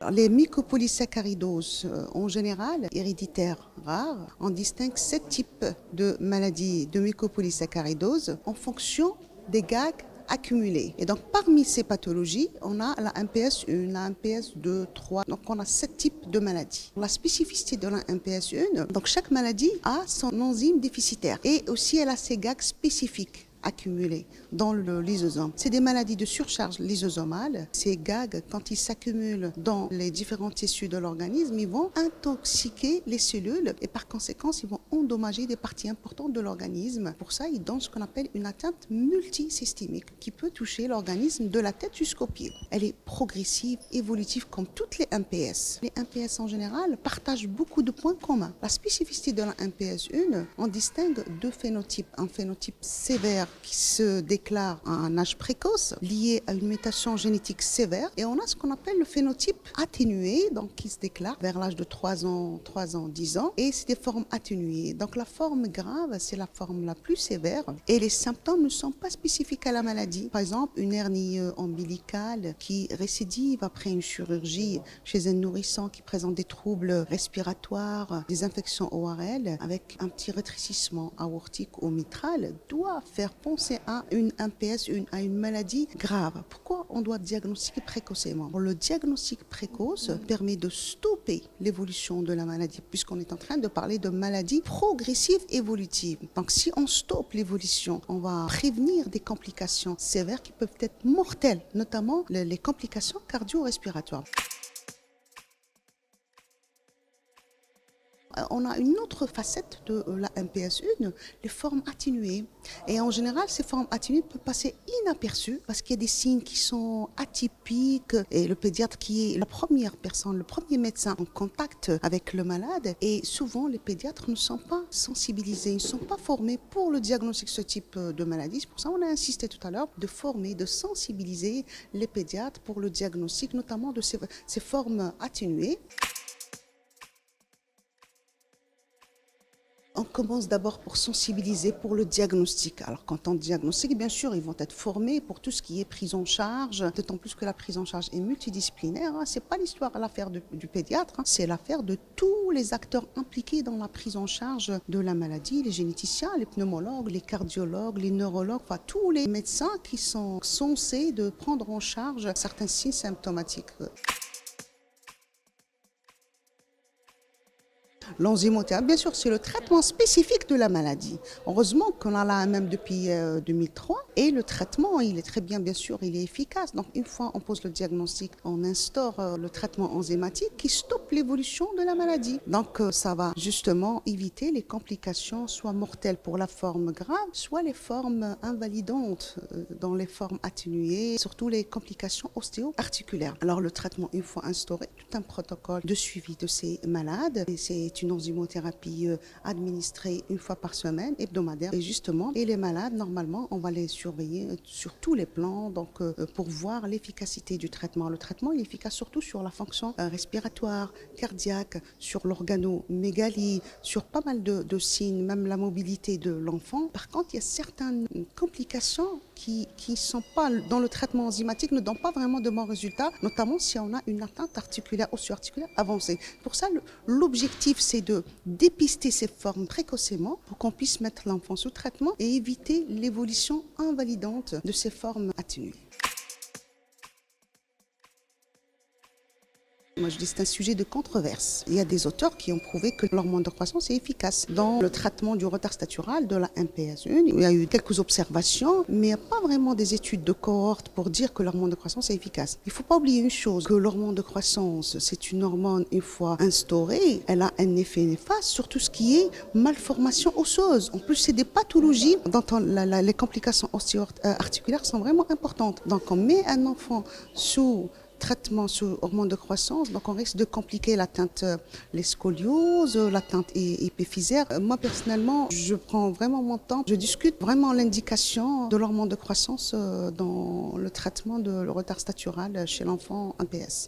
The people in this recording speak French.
Alors, les mucopolysaccharidoses, en général, héréditaires rares, on distingue 7 types de maladies de mucopolysaccharidose en fonction des GAG accumulés. Et donc, parmi ces pathologies, on a la MPS1, la MPS2, 3. Donc, on a 7 types de maladies. La spécificité de la MPS1, donc chaque maladie a son enzyme déficitaire et aussi elle a ses GAG spécifiques accumulés dans le lysosome. C'est des maladies de surcharge lysosomale. Ces GAG, quand ils s'accumulent dans les différents tissus de l'organisme, ils vont intoxiquer les cellules et par conséquent, ils vont endommager des parties importantes de l'organisme. Pour ça, ils donnent ce qu'on appelle une atteinte multisystémique qui peut toucher l'organisme de la tête jusqu'aux pieds. Elle est progressive, évolutive comme toutes les MPS. Les MPS en général partagent beaucoup de points communs. La spécificité de la MPS1, on distingue 2 phénotypes. Un phénotype sévère qui se déclare à un âge précoce, lié à une mutation génétique sévère. Et on a ce qu'on appelle le phénotype atténué, donc qui se déclare vers l'âge de 3 ans, 10 ans. Et c'est des formes atténuées. Donc la forme grave, c'est la forme la plus sévère. Et les symptômes ne sont pas spécifiques à la maladie. Par exemple, une hernie ombilicale qui récidive après une chirurgie chez un nourrisson qui présente des troubles respiratoires, des infections ORL, avec un petit rétrécissement aortique ou mitral, doit faire penser à une MPS, à une maladie grave. Pourquoi on doit diagnostiquer précocement? Le diagnostic précoce permet de stopper l'évolution de la maladie, puisqu'on est en train de parler de maladie progressive évolutive. Donc si on stoppe l'évolution, on va prévenir des complications sévères qui peuvent être mortelles, notamment les complications cardio-respiratoires. On a une autre facette de la MPS1, les formes atténuées. Et en général, ces formes atténuées peuvent passer inaperçues parce qu'il y a des signes qui sont atypiques. Et le pédiatre qui est la première personne, le premier médecin en contact avec le malade. Et souvent, les pédiatres ne sont pas sensibilisés, ils ne sont pas formés pour le diagnostic de ce type de maladie. C'est pour ça qu'on a insisté tout à l'heure de former, de sensibiliser les pédiatres pour le diagnostic, notamment de ces formes atténuées. On commence d'abord pour sensibiliser pour le diagnostic. Alors quand on diagnostique, bien sûr, ils vont être formés pour tout ce qui est prise en charge, d'autant plus que la prise en charge est multidisciplinaire. C'est pas l'affaire du pédiatre, c'est l'affaire de tous les acteurs impliqués dans la prise en charge de la maladie, les généticiens, les pneumologues, les cardiologues, les neurologues, enfin tous les médecins qui sont censés de prendre en charge certains signes symptomatiques. L'enzymothérapie, bien sûr, c'est le traitement spécifique de la maladie. Heureusement qu'on a là même depuis 2003 et le traitement, il est très bien sûr, il est efficace. Donc une fois on pose le diagnostic, on instaure le traitement enzymatique qui stoppe l'évolution de la maladie. Donc ça va justement éviter les complications soit mortelles pour la forme grave, soit les formes invalidantes dans les formes atténuées, surtout les complications ostéo-articulaires. Alors le traitement, une fois instauré, tout un protocole de suivi de ces malades. Et c'est une enzymothérapie administrée une fois par semaine, hebdomadaire. Et justement, et les malades, normalement, on va les surveiller sur tous les plans donc, pour voir l'efficacité du traitement. Le traitement est efficace surtout sur la fonction respiratoire, cardiaque, sur l'organomégalie, sur pas mal de signes, même la mobilité de l'enfant. Par contre, il y a certaines complications qui ne sont pas dans le traitement enzymatique, ne donnent pas vraiment de bons résultats, notamment si on a une atteinte articulaire, osseo-articulaire avancée. Pour ça, l'objectif, c'est de dépister ces formes précocement pour qu'on puisse mettre l'enfant sous traitement et éviter l'évolution invalidante de ces formes atténuées. Moi, je dis que c'est un sujet de controverse. Il y a des auteurs qui ont prouvé que l'hormone de croissance est efficace dans le traitement du retard statural de la MPS1. Il y a eu quelques observations, mais il n'y a pas vraiment des études de cohorte pour dire que l'hormone de croissance est efficace. Il ne faut pas oublier une chose, que l'hormone de croissance, c'est une hormone, une fois instaurée, elle a un effet néfaste sur tout ce qui est malformation osseuse. En plus, c'est des pathologies dont les complications ostéo-articulaires sont vraiment importantes. Donc, on met un enfant sous traitement sous hormones de croissance, donc on risque de compliquer l'atteinte, les scolioses, l'atteinte épiphysaire. Moi personnellement, je prends vraiment mon temps, je discute vraiment l'indication de l'hormone de croissance dans le traitement de le retard statural chez l'enfant MPS.